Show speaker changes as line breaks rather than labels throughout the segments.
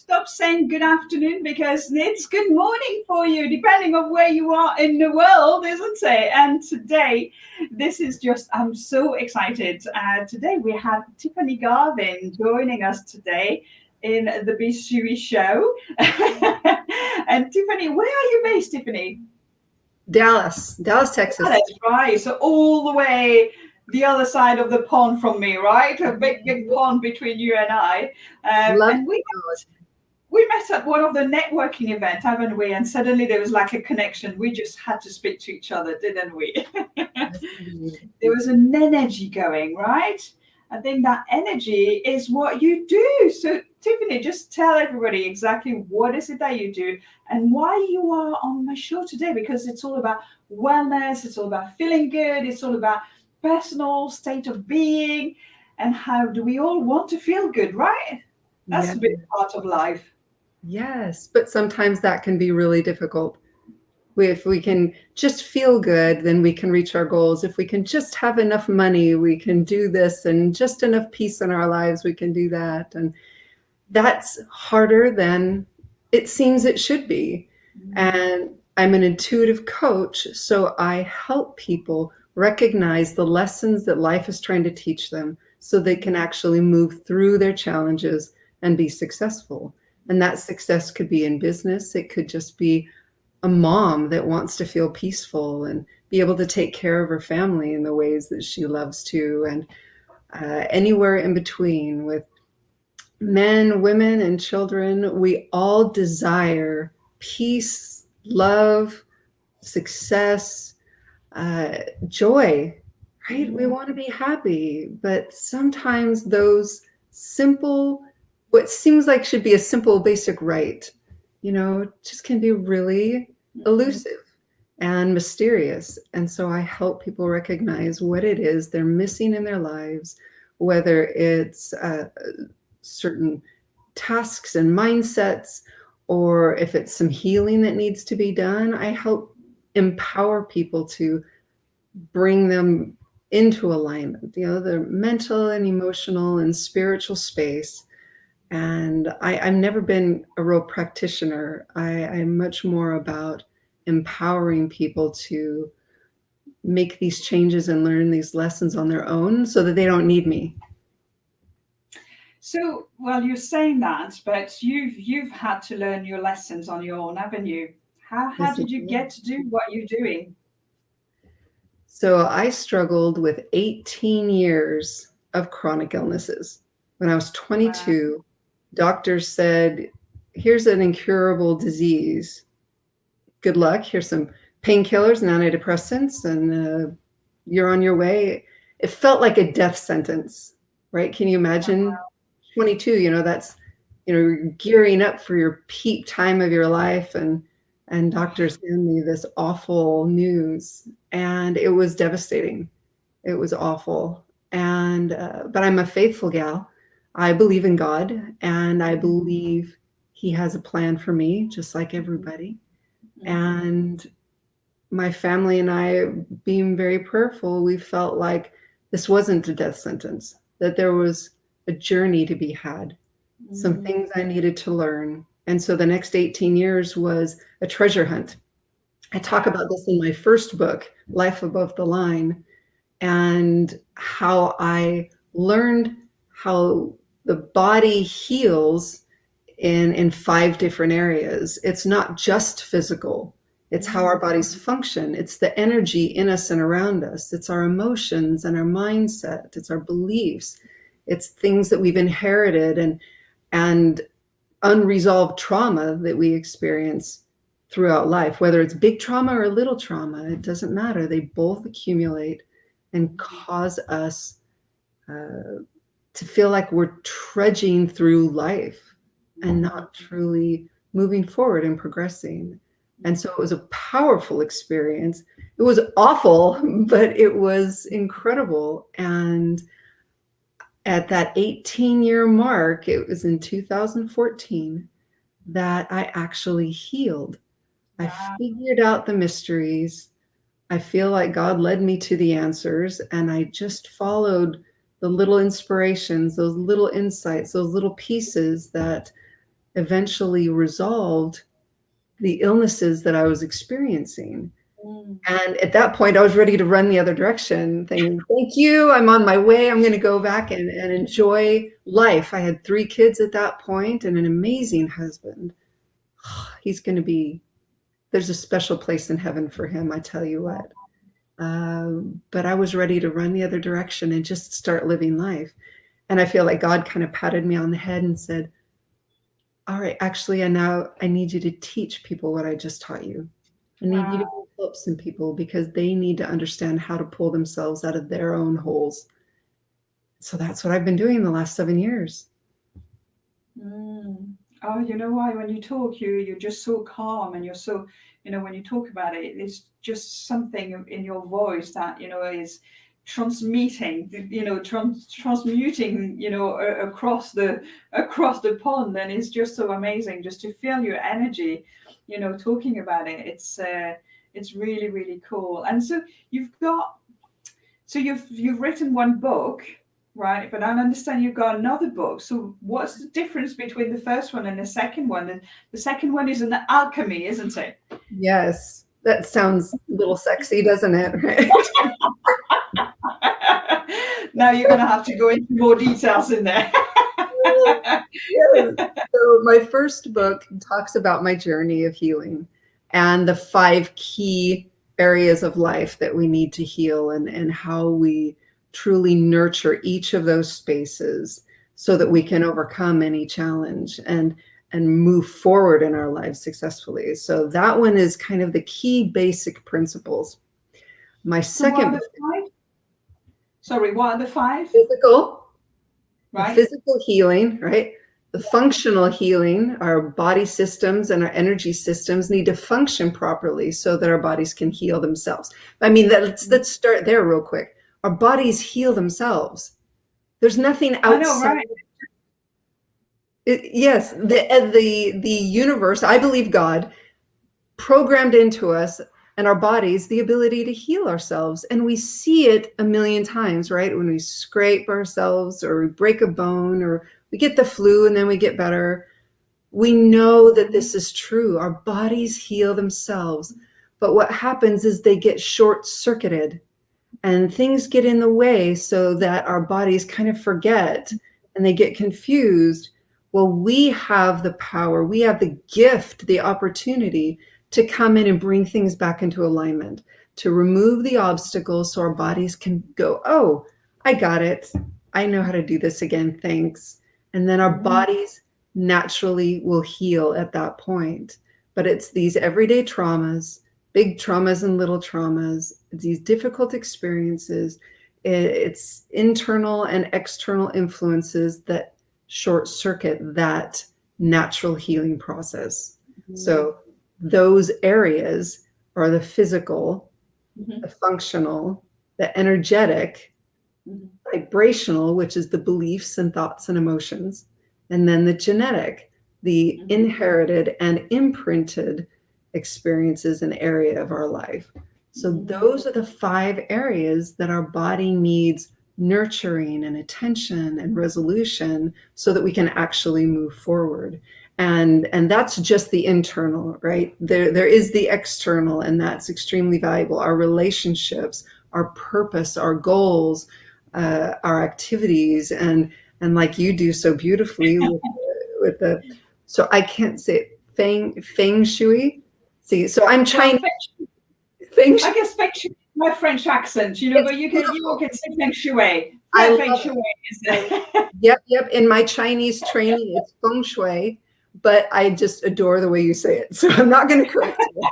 stop saying good afternoon because it's good morning for you, depending on where you are in the world, isn't it? And today, this is just, I'm so excited. Today we have Tiffany Garvin joining us today in the Shui show. And Tiffany, where are you based, Tiffany?
Dallas, Texas.
That's right. So all the way the other side of the pond from me, right? A big, big pond between you and I.
Love
And we met at one of the networking events, haven't we? And suddenly there was like a connection. We just had to speak to each other, didn't we?
it.
There was an energy going, right? I think that energy is what you do. So, Tiffany, just tell everybody exactly what is it that you do and why you are on my show today, because it's all about wellness, it's all about feeling good, it's all about personal state of being, and how do we all want to feel good, right? That's
Yeah.
a big part of life.
Yes, but sometimes that can be really difficult. If we can just feel good, then we can reach our goals. If we can just have enough money, we can do this, and just enough peace in our lives, we can do that. And that's harder than it seems it should be. And I'm an intuitive coach, so I help people recognize the lessons that life is trying to teach them so they can actually move through their challenges and be successful. And that success could be in business, it could just be a mom that wants to feel peaceful and be able to take care of her family in the ways that she loves to, and anywhere in between with men, women, and children. We all desire peace, love, success, joy, right? We want to be happy, but sometimes those simple, what seems like should be a simple, basic right, just can be really elusive and mysterious. And so I help people recognize what it is they're missing in their lives, whether it's certain tasks and mindsets, or if it's some healing that needs to be done. I help empower people to bring them into alignment, the mental and emotional and spiritual space. And I've never been a real practitioner. I'm much more about empowering people to make these changes and learn these lessons on their own so that they don't need me.
So, well, you're saying that, but you've had to learn your lessons on your own, haven't you? How
Yes,
did you get to do what you're doing?
so I struggled with 18 years of chronic illnesses. When I was
Wow.
22, doctors said, here's an incurable disease. Good luck. Here's some painkillers and antidepressants, and you're on your way. It felt like a death sentence, right? Can you imagine? 22, that's, you're gearing up for your peak time of your life, and doctors hand me this awful news, and it was devastating. It was awful. And but I'm a faithful gal. I believe in God, and I believe He has a plan for me, just like everybody. And my family and I, being very prayerful, we felt like this wasn't a death sentence, that there was a journey to be had, some things I needed to learn. And so the next 18 years was a treasure hunt. I talk about this in my first book, Life Above the Line, and how I learned how the body heals in 5 different areas. It's not just physical. It's how our bodies function. It's the energy in us and around us. It's our emotions and our mindset. It's our beliefs. It's things that we've inherited and unresolved trauma that we experience throughout life, whether it's big trauma or little trauma, it doesn't matter. They both accumulate and cause us to feel like we're trudging through life and not truly moving forward and progressing. And so it was a powerful experience. It was awful, but it was incredible. And at that 18-year mark, it was in 2014 that I actually healed. I figured out the mysteries. I feel like God led me to the answers, and I just followed the little inspirations, those little insights, those little pieces that eventually resolved the illnesses that I was experiencing. And at that point, I was ready to run the other direction, thinking, thank you, I'm on my way. I'm going to go back and enjoy life. I had 3 kids at that point and an amazing husband. He's going to be, there's a special place in heaven for him, I tell you what. But I was ready to run the other direction and just start living life. And I feel like God kind of patted me on the head and said, all right, actually, I need you to teach people what I just taught you. I need you to help some people because they need to understand how to pull themselves out of their own holes. So that's what I've been doing the last 7 years.
Oh, you know why? When you talk, you're just so calm, and you're so, when you talk about it, it's just something in your voice that is transmuting, transmuting, across the pond, and it's just so amazing just to feel your energy, talking about it. It's really, really cool. And so you've written one book, right? But I understand you've got another book. So what's the difference between the first one and the second one? And the second one is an alchemy, isn't it?
Yes, that sounds a little sexy, doesn't it? Right?
Now you're going to have to go into more details in there.
So my first book talks about my journey of healing and the 5 key areas of life that we need to heal, and how we truly nurture each of those spaces so that we can overcome any challenge and move forward in our lives successfully. So that one is kind of the key basic principles. My second book,
what are the 5?
Physical,
right?
Physical healing, right? The functional healing, our body systems and our energy systems need to function properly so that our bodies can heal themselves. I mean, let's start there real quick. Our bodies heal themselves. There's nothing outside.
I know, right?
Yes, the universe, I believe God, programmed into us and our bodies the ability to heal ourselves. And we see it a million times, right? When we scrape ourselves or we break a bone or we get the flu and then we get better. We know that this is true. Our bodies heal themselves. But what happens is they get short-circuited and things get in the way so that our bodies kind of forget and they get confused. Well, we have the power, we have the gift, the opportunity to come in and bring things back into alignment, to remove the obstacles so our bodies can go, oh, I got it. I know how to do this again. Thanks. And then our bodies naturally will heal at that point. But it's these everyday traumas, big traumas and little traumas, these difficult experiences, it's internal and external influences that short circuit that natural healing process. So those areas are the physical, the functional, the energetic, vibrational, which is the beliefs and thoughts and emotions, and then the genetic, the inherited and imprinted experiences and area of our life. So those are the 5 areas that our body needs nurturing and attention and resolution so that we can actually move forward. And that's just the internal, right? There is the external, and that's extremely valuable. Our relationships, our purpose, our goals, our activities, and like you do so beautifully with the, so I can't say it, feng shui. See, so I'm Chinese.
I guess feng shui, my French accent, but you can say feng shui. Yeah, feng shui is there.
Yep. In my Chinese training, it's feng shui, but I just adore the way you say it, so I'm not going to correct you.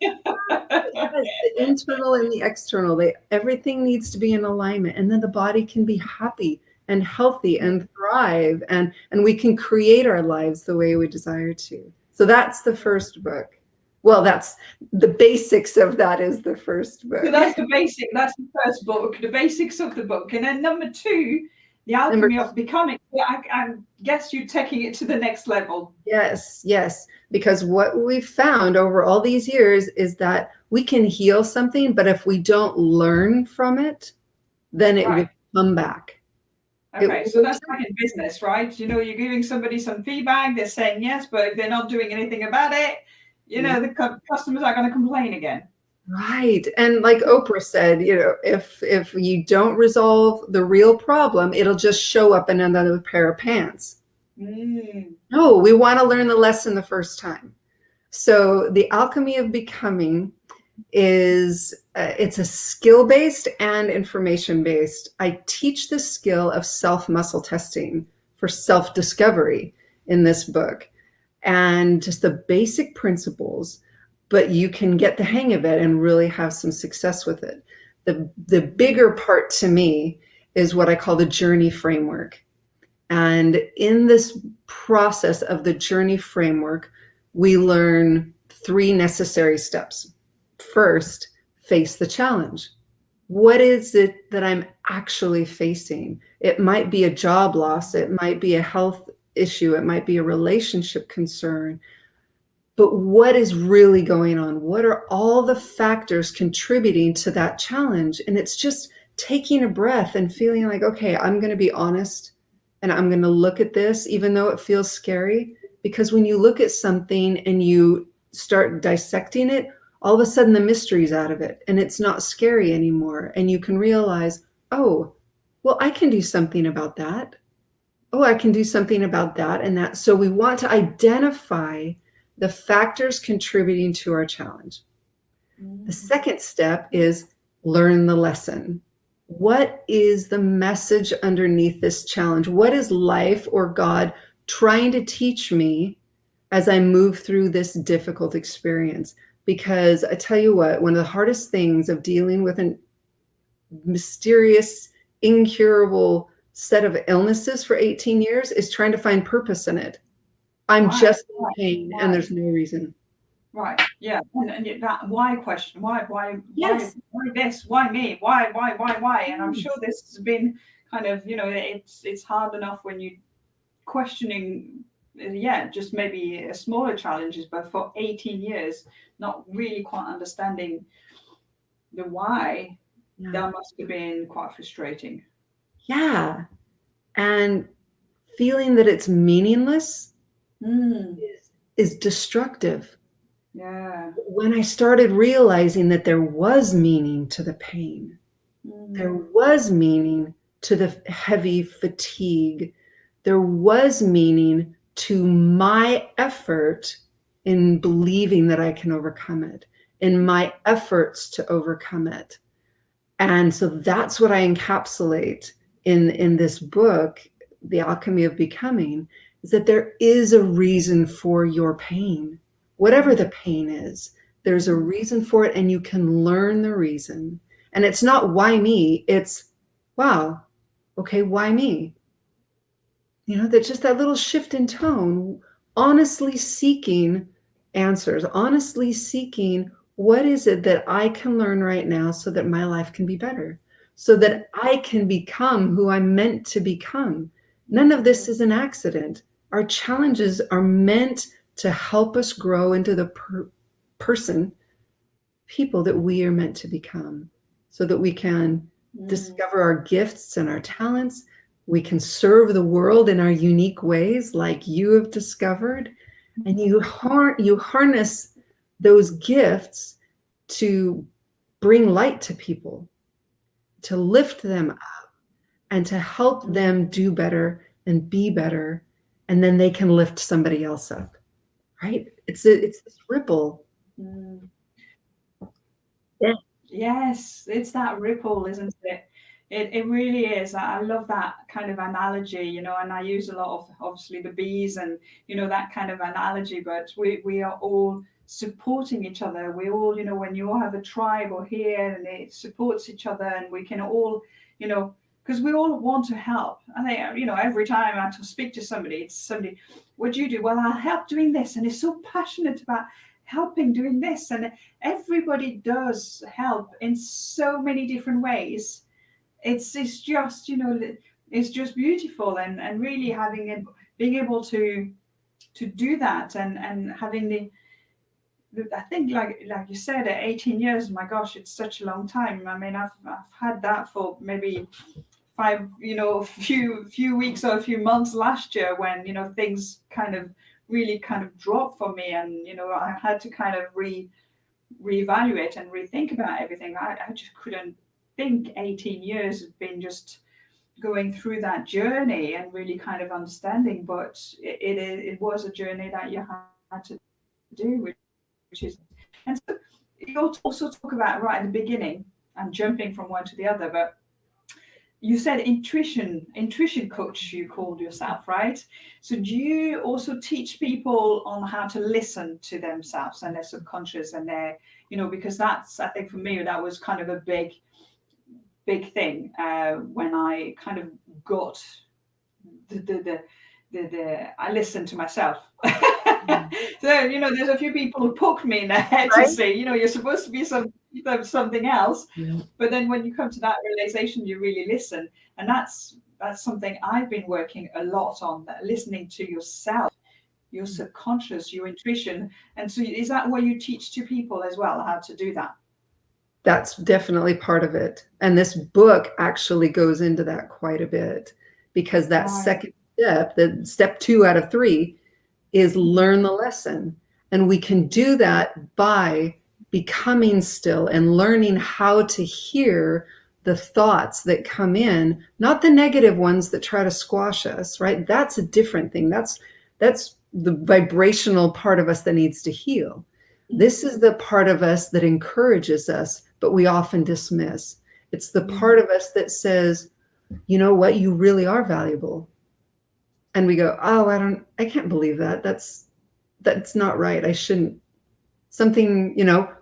Yes, the internal and the external, everything needs to be in alignment, and then the body can be happy and healthy and thrive, and we can create our lives the way we desire to. So that's the first book. Well, that's the basics of that is the first book.
So that's the basic. That's the first book, the basics of the book, and then number 2, the alchemy of becoming. I guess you're taking it to the next level.
Yes, because what we've found over all these years is that we can heal something, but if we don't learn from it, then it will come back.
Okay, so that's like in business, right? You know, you're giving somebody some feedback, they're saying yes, but if they're not doing anything about it, you know, the customers are going to complain again.
Right. And like Oprah said, you know, if you don't resolve the real problem, it'll just show up in another pair of pants. No, we want to learn the lesson the first time. So the alchemy of becoming is it's a skill-based and information-based. I teach the skill of self-muscle testing for self-discovery in this book, and just the basic principles, but you can get the hang of it and really have some success with it. The bigger part to me is what I call the journey framework. And in this process of the journey framework, we learn 3 necessary steps. First, face the challenge. What is it that I'm actually facing? It might be a job loss, it might be a health issue, it might be a relationship concern, but what is really going on? What are all the factors contributing to that challenge? And it's just taking a breath and feeling like, okay, I'm going to be honest and I'm going to look at this, even though it feels scary. Because when you look at something and you start dissecting it, all of a sudden the mystery's out of it and it's not scary anymore. And you can realize, oh, well, I can do something about that. Oh, I can do something about that and that. So we want to identify the factors contributing to our challenge. The second step is learn the lesson. What is the message underneath this challenge? What is life or God trying to teach me as I move through this difficult experience? Because I tell you what, one of the hardest things of dealing with a mysterious, incurable set of illnesses for 18 years is trying to find purpose in it. I'm just in pain and there's no reason.
Right. Yeah. And that why question,
Yes.
why this, why me, why? And I'm sure this has been kind of, you know, it's hard enough when you questioning, yeah, just maybe a smaller challenges, but for 18 years, not really quite understanding the why, that must have been quite frustrating.
Yeah. And feeling that it's meaningless is destructive.
Yeah.
When I started realizing that there was meaning to the pain, there was meaning to the heavy fatigue, there was meaning to my effort in believing that I can overcome it, in my efforts to overcome it. And so that's what I encapsulate in this book, The Alchemy of Becoming, is that there is a reason for your pain. Whatever the pain is, there's a reason for it, and you can learn the reason. And it's not why me, it's, wow, okay, why me? You know, that's just that little shift in tone, honestly seeking answers, honestly seeking what is it that I can learn right now so that my life can be better, so that I can become who I'm meant to become. None of this is an accident. Our challenges are meant to help us grow into the people that we are meant to become, so that we can discover our gifts and our talents. We can serve the world in our unique ways, like you have discovered, and you harness those gifts to bring light to people, to lift them up, and to help them do better and be better, and then they can lift somebody else up. Right? It's this ripple.
Yeah. Yes, it's that ripple, isn't it? It really is. I love that kind of analogy, you know, and I use a lot of obviously the bees and you know that kind of analogy, but we are all supporting each other. We all, you know, when you all have a tribe or here and it supports each other and we can all, you know, because we all want to help. I think, you know, every time I speak to somebody, it's somebody, what do you do? Well, I'll help doing this. And it's so passionate about helping doing this. And everybody does help in so many different ways. It's just, you know, it's just beautiful and really having it, being able to do that and having I think like you said, at 18 years, my gosh, it's such a long time. I mean, I've had that for maybe few weeks or a few months last year when things kind of really kind of dropped for me, and I had to kind of reevaluate and rethink about everything. I just couldn't think 18 years has been just going through that journey and really kind of understanding, but it was a journey that you had to do, which is, and so you also talk about right at the beginning. I'm jumping from one to the other, but you said intuition coach you called yourself, right? So do you also teach people on how to listen to themselves and their subconscious and their, because that's, I think for me that was kind of a big thing when I kind of got the I listened to myself. So there's a few people who poke me in the head to
Right?
say, you're supposed to be something else,
Yeah.
but then when you come to that realization, you really listen, and that's something I've been working a lot on, listening to yourself, your subconscious, your intuition. And so, is that what you teach to people as well, how to do that?
That's definitely part of it. And this book actually goes into that quite a bit, because that
Right.
second step, the step 2 out of 3, is learn the lesson. And we can do that by becoming still and learning how to hear the thoughts that come in, not the negative ones that try to squash us, right? That's a different thing. That's the vibrational part of us that needs to heal. This is the part of us that encourages us, but we often dismiss. It's the part of us that says, you know what, you really are valuable. And we go, oh, I can't believe that. That's not right. I shouldn't. Something,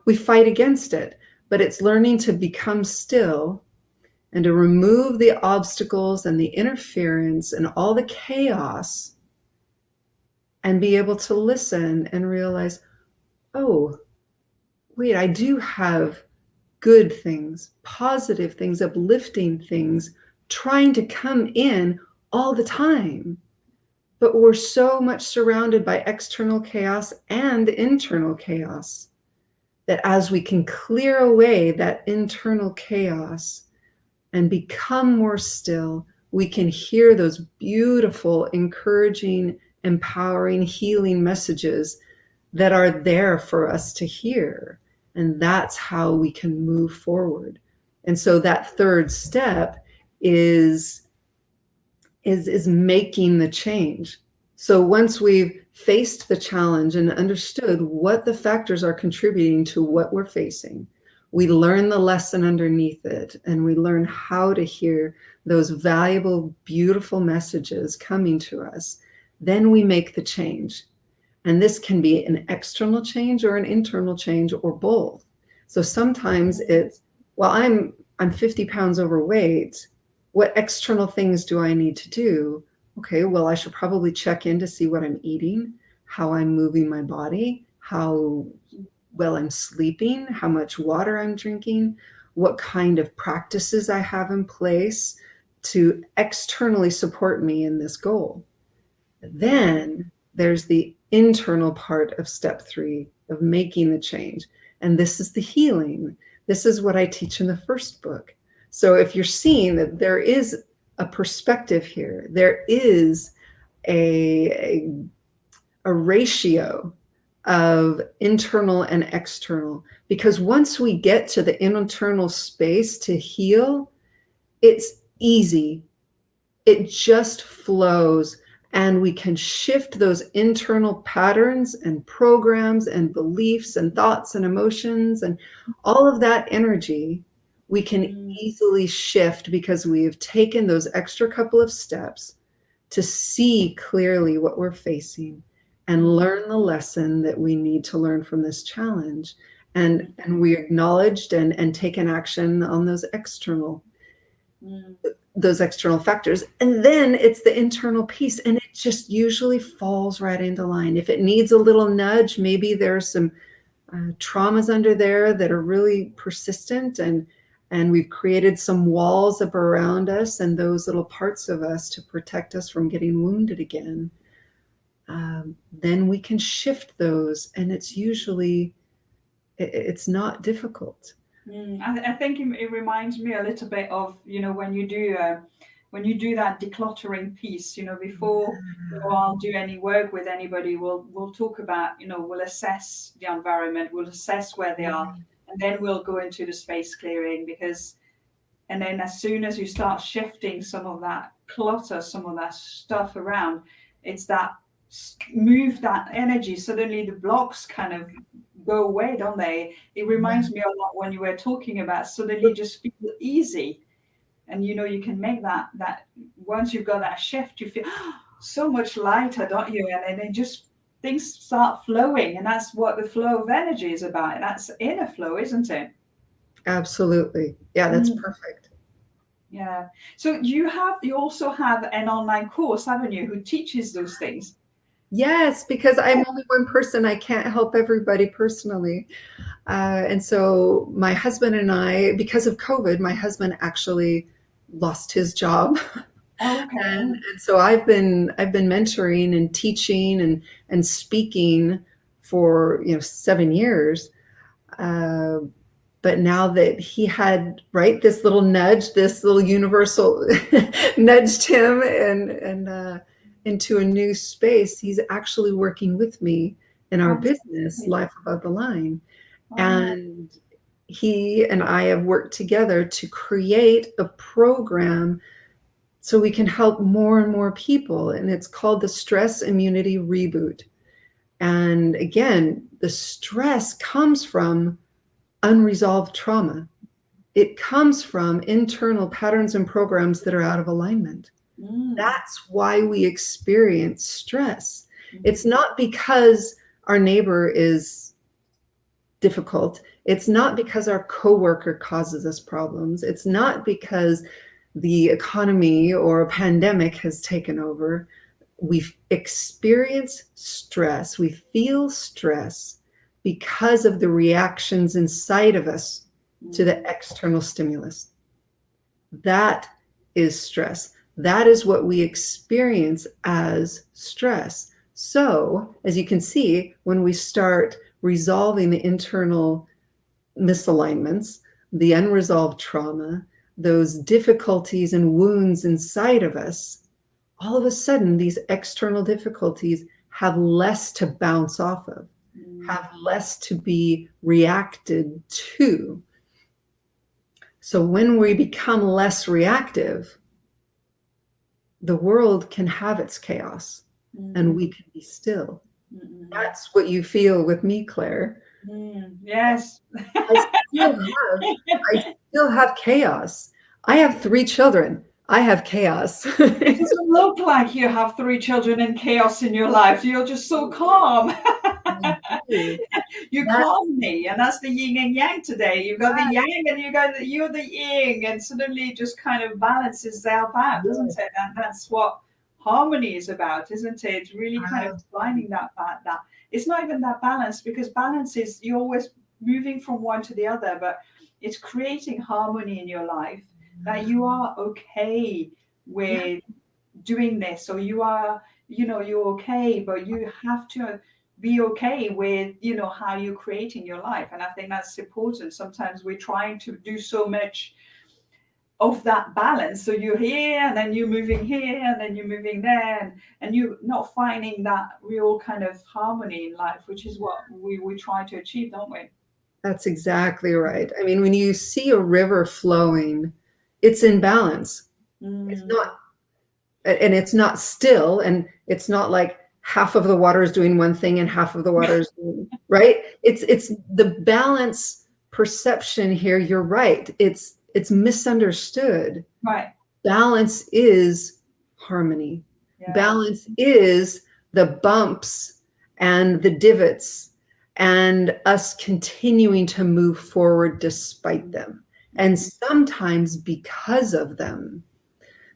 we fight against it. But it's learning to become still and to remove the obstacles and the interference and all the chaos, and be able to listen and realize, oh, wait, I do have good things, positive things, uplifting things trying to come in all the time. But we're so much surrounded by external chaos and internal chaos that as we can clear away that internal chaos and become more still, we can hear those beautiful, encouraging, empowering, healing messages that are there for us to hear. And that's how we can move forward. And so that third step is making the change. So once we've faced the challenge and understood what the factors are contributing to what we're facing, we learn the lesson underneath it, and we learn how to hear those valuable, beautiful messages coming to us. Then we make the change. And this can be an external change or an internal change or both. So sometimes it's, well, I'm 50 pounds overweight. What external things do I need to do? Okay, well, I should probably check in to see what I'm eating, how I'm moving my body, how well I'm sleeping, how much water I'm drinking, what kind of practices I have in place to externally support me in this goal. Then there's the internal part of step 3 of making the change. And this is the healing. This is what I teach in the first book. So if you're seeing that there is a perspective here, there is a ratio of internal and external, because once we get to the internal space to heal, it's easy. It just flows, and we can shift those internal patterns and programs and beliefs and thoughts and emotions and all of that energy. We can easily shift because we have taken those extra couple of steps to see clearly what we're facing and learn the lesson that we need to learn from this challenge. And we acknowledged and taken action on those external factors. And then it's the internal piece, and it just usually falls right into line. If it needs a little nudge, maybe there's some traumas under there that are really persistent, and we've created some walls up around us and those little parts of us to protect us from getting wounded again. Then we can shift those, and it's not difficult.
I think it reminds me a little bit of, when you do that decluttering piece, before I'll do any work with anybody, we'll talk about, we'll assess the environment, we'll assess where they are, and then we'll go into the space clearing. And then as soon as you start shifting some of that clutter, some of that stuff around, it's that move that energy. Suddenly the blocks kind of go away, don't they? It reminds me a lot when you were talking about suddenly just feel easy. And you can make that once you've got that shift, you feel so much lighter, don't you? And then just things start flowing. And that's what the flow of energy is about. And that's inner flow, isn't it?
Absolutely. Yeah, that's
Mm.
perfect.
Yeah. So you also have an online course, haven't you, who teaches those things?
Yes, because I'm only one person. I can't help everybody personally. And so my husband and I, because of COVID, my husband actually lost his job. And,
Okay.
and so I've been mentoring and teaching and speaking for 7 years. Uh, but now that he had this little nudge, this little universal nudged him and into a new space, he's actually working with me in our business,
Fantastic.
Life Above the Line.
Oh,
And he and I have worked together to create a program so we can help more and more people. And it's called the Stress Immunity Reboot. And again, the stress comes from unresolved trauma. It comes from internal patterns and programs that are out of alignment.
mm,
That's why we experience stress. It's
mhm,
not because our neighbor is difficult. It's not because our coworker causes us problems. It's not because the economy or a pandemic has taken over. We experience stress. We feel stress because of the reactions inside of us to the
mm,
external stimulus. That is stress. That is what we experience as stress. So, as you can see, when we start resolving the internal misalignments, the unresolved trauma, those difficulties and wounds inside of us, all of a sudden, these external difficulties have less to bounce off of,
mm.
have less to be reacted to. So when we become less reactive, the world can have its chaos and
Mm,
we can be still.
mm,
That's what you feel with me, Claire.
yes.
I still have, I still have chaos. I have 3 children. I have chaos.
It doesn't look like you have three children and chaos in your life. You're just so calm. You
That,
calm me, and that's the yin and yang today. You've got the yang, and you're the yin, and suddenly it just kind of balances itself out, doesn't it? And that's what harmony is about, isn't it? It's really kind of finding that it's not even that balance, because balance is you're always moving from one to the other, but it's creating harmony in your life, that you are okay
yeah,
with doing this, or you're okay, but you have to be okay with how you're creating your life. And I think that's important. Sometimes we're trying to do so much of that balance, so you're here and then you're moving here and then you're moving there, and you're not finding that real kind of harmony in life, which is what we try to achieve, don't we?
that's exactly right. I mean, when you see a river flowing, it's in balance. It's
Mm,
not, and it's not still, and it's not like half of the water is doing one thing and half of the water is doing, right. It's the balance perception here. You're right. It's misunderstood.
right.
Balance is harmony.
Yeah.
Balance is the bumps and the divots and us continuing to move forward despite them, and
Mm,
sometimes because of them.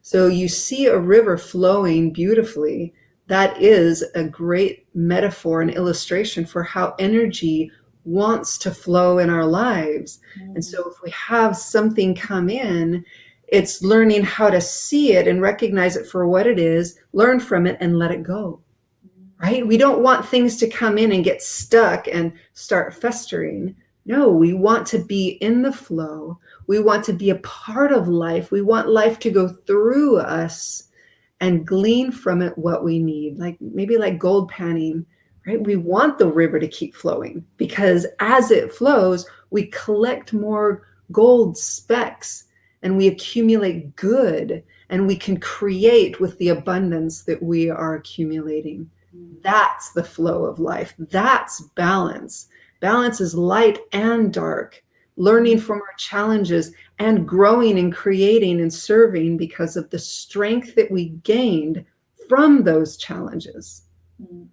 So you see a river flowing beautifully. That is a great metaphor and illustration for how energy wants to flow in our lives. And
mm,
so if we have something come in, it's learning how to see it and recognize it for what it is, learn from it, and let it go.
mm,
Right? We don't want things to come in and get stuck and start festering. No, we want to be in the flow. We want to be a part of life. We want life to go through us and glean from it what we need, like maybe like gold panning, right? We want the river to keep flowing because as it flows, we collect more gold specks and we accumulate good and we can create with the abundance that we are accumulating. That's the flow of life. That's balance. Balance is light and dark, learning from our challenges and growing and creating and serving because of the strength that we gained from those challenges.
Mm.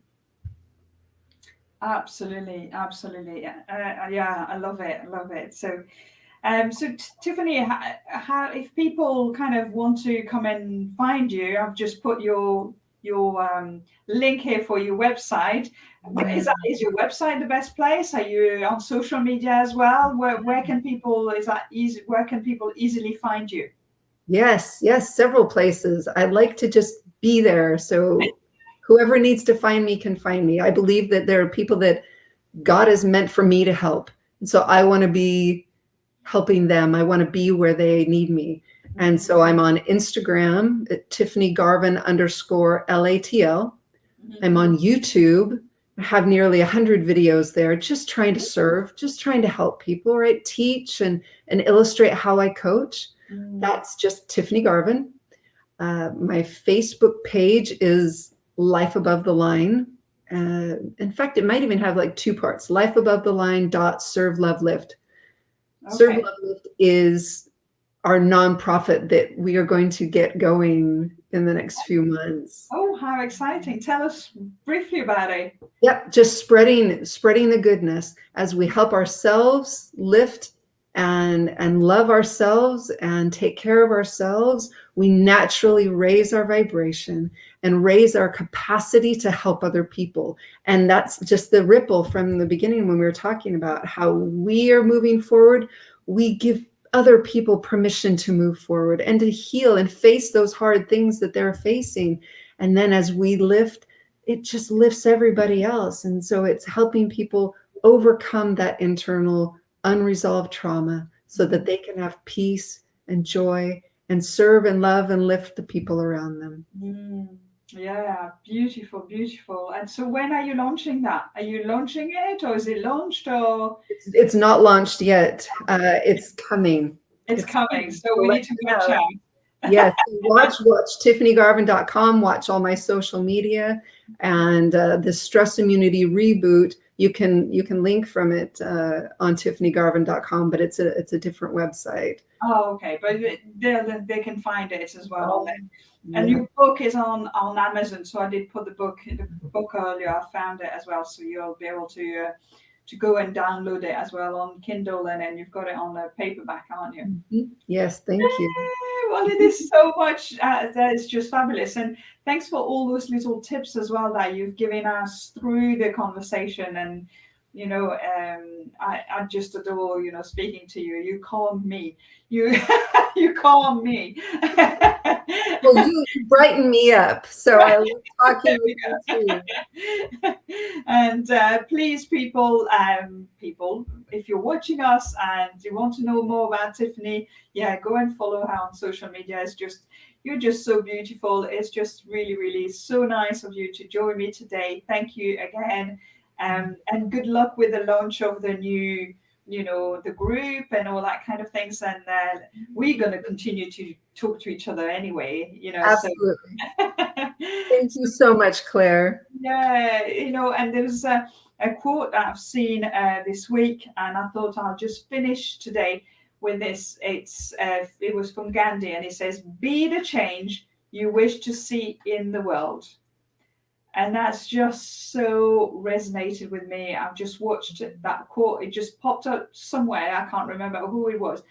Absolutely, absolutely. Yeah, I love it. I love it. So, Tiffany, if people kind of want to come and find you, I've just put your link here for your website. Is your website the best place? Are you on social media as well? Where can people is that easy? Where can people easily find you?
Yes, yes, several places. I like to just be there. So whoever needs to find me can find me. I believe that there are people that God is meant for me to help. And so I want to be helping them. I want to be where they need me. And so I'm on Instagram at Tiffany Garvin _ LATL. I'm on YouTube. I have nearly 100 videos there, just trying to serve, just trying to help people, right? Teach and illustrate how I coach. That's just Tiffany Garvin. My Facebook page is Life Above the Line. In fact, it might even have like two parts: Life Above the Line Serve Love Lift.
Okay.
Serve Love Lift is our nonprofit that we are going to get going in the next few months.
Oh, how exciting. Tell us briefly about it.
Yep, just spreading the goodness as we help ourselves lift and love ourselves and take care of ourselves. We naturally raise our vibration and raise our capacity to help other people. And that's just the ripple from the beginning when we were talking about how we are moving forward. We give other people permission to move forward and to heal and face those hard things that they're facing. And then as we lift, it just lifts everybody else. And so it's helping people overcome that internal unresolved trauma so that they can have peace and joy and serve and love and lift the people around them.
Yeah, beautiful, beautiful. And so when are you launching that? Are you launching it or is it launched or?
It's not launched yet. It's coming.
It's coming. So we need to watch out.
Yes, watch tiffanygarvin.com, watch all my social media, and the Stress Immunity Reboot. You can link from it on tiffanygarvin.com, but it's a different website.
Oh, okay, but they can find it as well. And your book is on Amazon, so I did put the book earlier. I found it as well, so you'll be able to go and download it as well on Kindle, and then you've got it on a paperback, aren't you?
Mm-hmm. Yes, thank you.
Well, it is so much. That is just fabulous, and thanks for all those little tips as well that you've given us through the conversation. And I just adore speaking to you. You calm me. You you calm me.
Well, you brighten me up, so I love talking with you too.
And please, people, if you're watching us and you want to know more about Tiffany, go and follow her on social media. You're just so beautiful. It's just really, really so nice of you to join me today. Thank you again, and good luck with the launch of the new the group and all that kind of things. And we're going to continue to talk to each other anyway,
Absolutely. Thank you so much, Claire.
Yeah, and there's a quote that I've seen this week, and I thought I'll just finish today with this. It was from Gandhi, and it says, "Be the change you wish to see in the world." And that's just so resonated with me. I've just watched that quote. It just popped up somewhere. I can't remember who it was.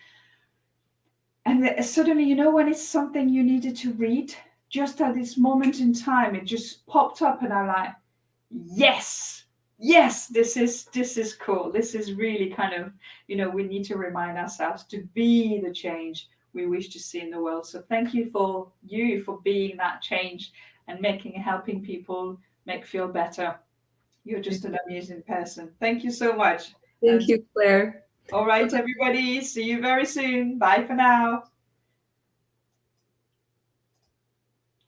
And suddenly, when it's something you needed to read, just at this moment in time, it just popped up, and I'm like, yes, this is cool. This is really kind of, we need to remind ourselves to be the change we wish to see in the world. So thank you for being that change and helping people feel better. You're just an amazing person. Thank you so much.
Thank you, Claire.
All right, everybody. See you very soon. Bye for now.